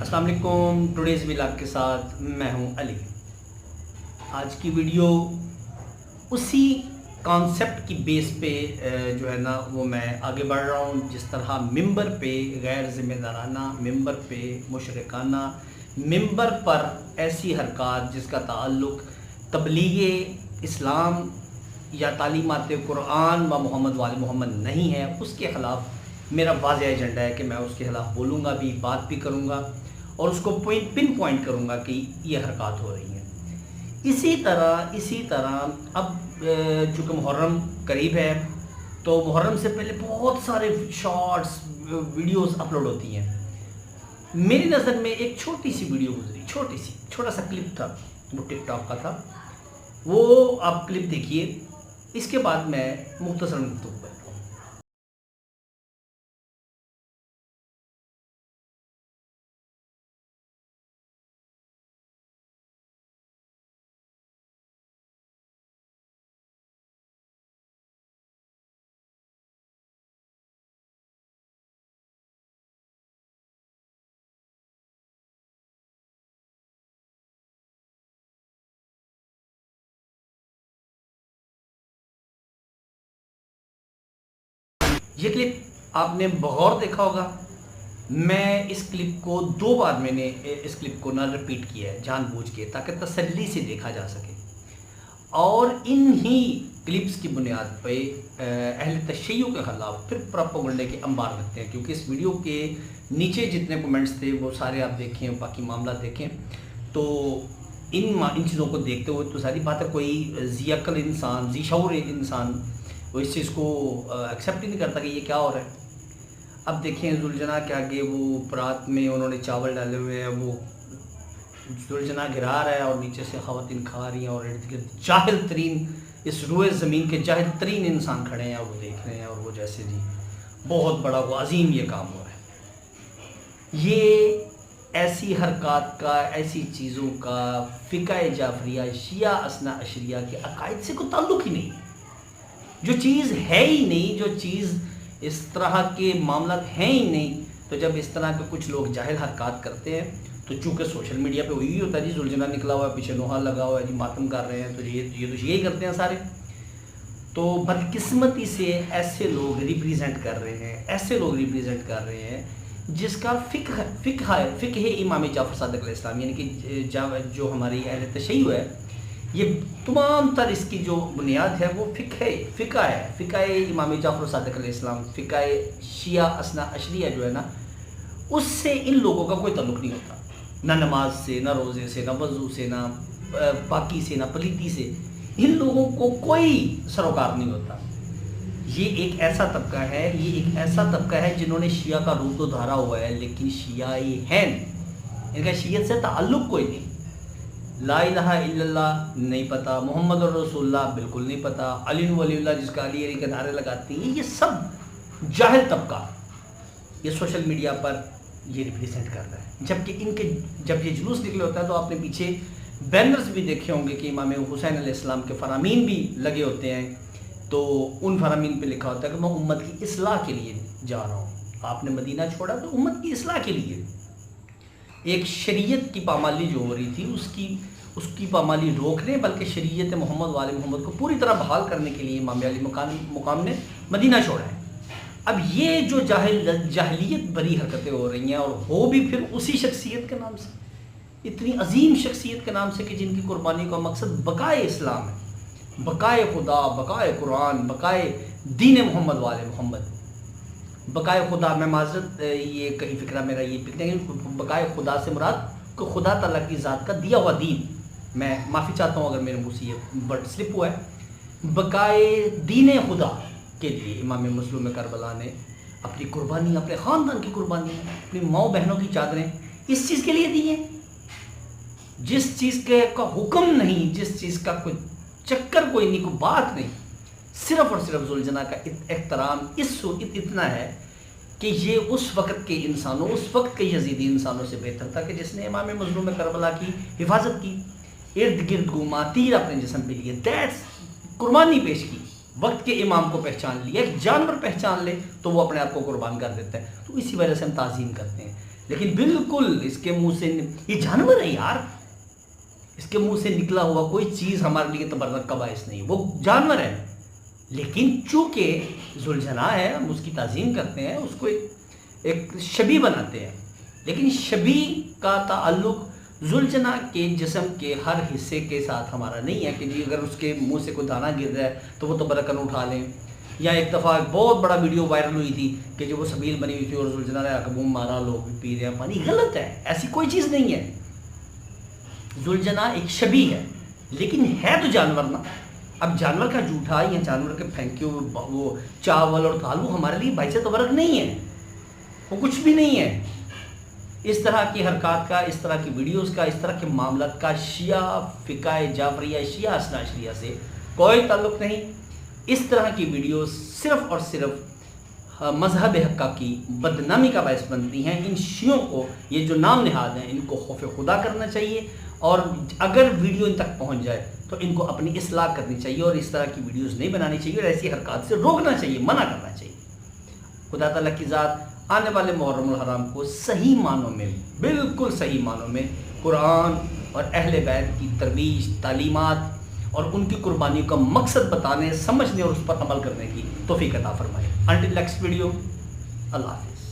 अस्सलाम वालेकुम। Today's vlog के साथ मैं हूं अली। आज की वीडियो उसी कॉन्सेप्ट की बेस पे जो है ना वो मैं आगे बढ़ रहा हूं। जिस तरह मिंबर पे गैर ज़िम्मेदाराना, मिंबर पे मुशरिकाना, मिंबर पर ऐसी हरकत जिसका ताल्लुक़ तबलीग इस्लाम या तालीमात कुरान व मोहम्मद वाले मोहम्मद नहीं है, उसके ख़िलाफ़ मेरा वाज़ेह एजेंडा है कि मैं उसके ख़िलाफ़ बोलूँगा भी, बात भी करूँगा और उसको पिन पॉइंट करूँगा कि ये हरकत हो रही हैं। इसी तरह अब चूँकि मुहर्रम करीब है तो मुहर्रम से पहले बहुत सारे शॉर्ट्स वीडियोस अपलोड होती हैं। मेरी नज़र में एक छोटी सी वीडियो गुजरी, छोटा सा क्लिप था, वो टिकटॉक का था। वो आप क्लिप देखिए, इसके बाद मैं मुख्तसरन गुफ्तगू करता हूँ। ये क्लिप आपने बगौर देखा होगा। मैं इस क्लिप को 2 बार मैंने इस क्लिप को ना रिपीट किया है जानबूझ के, ताकि तसल्ली से देखा जा सके। और इन ही क्लिप्स की बुनियाद पे अहले तशय्युअ के ख़िलाफ़ फिर प्रोपेगेंडे के अंबार लगते हैं, क्योंकि इस वीडियो के नीचे जितने कमेंट्स थे वो सारे आप देखें, बाकी मामला देखें तो इन चीज़ों को देखते हुए तो सारी बात है, कोई ज़ी अक़ल इंसान, ज़ी शऊर इंसान वो इस चीज़ को एक्सेप्ट ही नहीं करता कि ये क्या हो रहा है। अब देखें जुलजना के आगे वो परात में उन्होंने चावल डाले हुए हैं, वो जुलजना गिरा रहा है और नीचे से ख़वातीन खा रही हैं और इर्द गिर्द जाहिल तरीन, इस रुए ज़मीन के जाहिल तरीन इंसान खड़े हैं और वो देख रहे हैं और वो जैसे जी बहुत बड़ा वो अजीम ये काम हो रहा है। ये ऐसी हरकत का, ऐसी चीज़ों का फ़िक़्ह जाफ़रिया, शिया असना अशरिया के अकायद से कोई ताल्लुक़ ही नहीं है। जो चीज़ है ही नहीं, जो चीज़ इस तरह के मामला हैं ही नहीं, तो जब इस तरह के कुछ लोग जाहिल हरकत करते हैं तो चूँकि सोशल मीडिया पे वही होता है जी, जुलजना निकला हुआ है, पीछे नोहा लगा हुआ है जी, मातम कर रहे हैं, तो ये तो यही करते हैं सारे। तो बदकिस्मती से ऐसे लोग रिप्रेजेंट कर रहे हैं जिसका फ़िक़्ह इमाम जाफ़र सादिक़ अलैहिस्सलाम, यानी कि जो हमारी अहले तशय्युअ है, ये तमाम तर इसकी जो बुनियाद है वो फ़िक़्ह इमाम जाफ़र सादिक़ अलैहिस्सलाम, फ़िक़्ह शिया असना अशरिया जो है ना, उससे इन लोगों का कोई ताल्लुक़ नहीं होता। ना नमाज से, ना रोज़े से, ना वज़ू से, ना पाकी से, ना पलीती से, इन लोगों को कोई सरोकार नहीं होता। ये एक ऐसा तबका है जिन्होंने शिया का रूप तो धारा हुआ है, लेकिन शियाई हैं, इनका शियत से ताल्लुक़ कोई नहीं। ला इलाहा इल्लल्लाह नहीं पता, मोहम्मद रसूलुल्लाह बिल्कुल नहीं पता, अली वलीउल्लाह जिसका अली के नारे लगाती हैं, ये सब जाहिल तबका ये सोशल मीडिया पर ये रिप्रेजेंट कर रहा है। जब ये जुलूस निकले होता है तो आपने पीछे बैनर्स भी देखे होंगे कि इमाम हुसैन अलैहिस्सलाम के फरामीन भी लगे होते हैं, तो उन फरामीन पे लिखा होता है कि मैं उम्मत की इस्लाह के लिए जा रहा हूँ। आपने मदीना छोड़ा तो उम्मत की इस्लाह के लिए, एक शरीयत की पामाली जो हो रही थी उसकी पामाली रोकने, बल्कि शरीयत मोहम्मद वाले मोहम्मद को पूरी तरह बहाल करने के लिए इमाम अली मुकाम ने मदीना छोड़ा है। अब ये जो जाहिलियत भरी हरकतें हो रही हैं, और हो भी फिर उसी शख्सियत के नाम से, इतनी अजीम शख्सियत के नाम से कि जिनकी कुर्बानी का मकसद बकाए इस्लाम है, बकाए खुदा, बकाए कुरान, बकाए दीन मोहम्मद वाले मोहम्मद, बकाए खुदा। मैं माजरत ये कहीं फ़िक्रा मेरा ये लिखते हैं, बकाए खुदा से मुराद को खुदा ताला की ज़ात का दिया हुआ दीन, मैं माफ़ी चाहता हूँ अगर मेरे मुँह से ये वर्ड स्लिप हुआ है। बकाए दीन खुदा के लिए इमाम मज़लूम करबला ने अपनी कुर्बानी, अपने ख़ानदान की कुर्बानी, अपनी माँ बहनों की चादरें इस चीज़ के लिए दी हैं, जिस चीज़ का हुक्म नहीं, जिस चीज़ का कोई चक्कर कोई नहीं, कोई बात नहीं, सिर्फ़ और सिर्फ जुलजना का एहतराम इतना है कि ये उस वक़्त के इंसानों, उस वक्त के यजीदी इंसानों से बेहतर था कि जिसने इमाम मज़लूम करबला की हिफाजत की, इर्द गिर्द घूमा, तीर अपने जिस्म पे लिए, दैट्स कुर्बानी पेश की, वक्त के इमाम को पहचान लिया। एक जानवर पहचान ले तो वो अपने आप को कुर्बान कर देता है, तो इसी वजह से हम ताज़ीम करते हैं। لیکن بالکل اس کے منہ سے، یہ جانور ہے یار، اس کے منہ سے نکلا ہوا کوئی چیز ہمارے لیے تبرک کا باعث نہیں، وہ جانور ہے، لیکن چونکہ ذوالجناح ہے ہم اس کی تعظیم کرتے ہیں، اس کو ایک شبیہ بناتے ہیں، لیکن شبیہ کا تعلق ذوالجناح کے جسم کے ہر حصے کے ساتھ ہمارا نہیں ہے کہ جی اگر اس کے منہ سے کوئی دانہ گر رہا ہے تو وہ تبرکن اٹھا لیں. یا ایک دفعہ ایک بہت بڑا ویڈیو وائرل ہوئی تھی کہ جو وہ سبیل بنی ہوئی تھی اور ذوالجناح نے آ کے بوم مارا، لوگ بھی پی رہے ہیں پانی. غلط ہے، ایسی کوئی چیز نہیں ہے. ذوالجناح ایک شبیہ ہے لیکن ہے تو جانور نا. اب جانور کا جھوٹا یا جانور کے پھینکے ہوئے وہ چاول اور دال وہ ہمارے لیے باعث تبرک نہیں ہے، وہ کچھ بھی نہیں ہے. اس طرح کی حرکات کا، اس طرح کی ویڈیوز کا، اس طرح کے معاملات کا شیعہ فقہ جعفریہ، شیعہ اثنا عشریہ سے کوئی تعلق نہیں. اس طرح کی ویڈیوز صرف اور صرف مذہب حقہ کی بدنامی کا باعث بنتی ہیں. ان شیعوں کو، یہ جو نام نہاد ہیں، ان کو خوف خدا کرنا چاہیے، اور اگر ویڈیو ان تک پہنچ جائے تو ان کو اپنی اصلاح کرنی چاہیے اور اس طرح کی ویڈیوز نہیں بنانی چاہیے اور ایسی حرکات سے روکنا چاہیے، منع کرنا چاہیے. خدا تعالیٰ کی ذات آنے والے محرم الحرام کو صحیح معنوں میں، بالکل صحیح معنوں میں قرآن اور اہل بیت کی ترویج، تعلیمات اور ان کی قربانیوں کا مقصد بتانے، سمجھنے اور اس پر عمل کرنے کی توفیق عطا فرمائے. انٹل نیکسٹ ویڈیو، اللہ حافظ.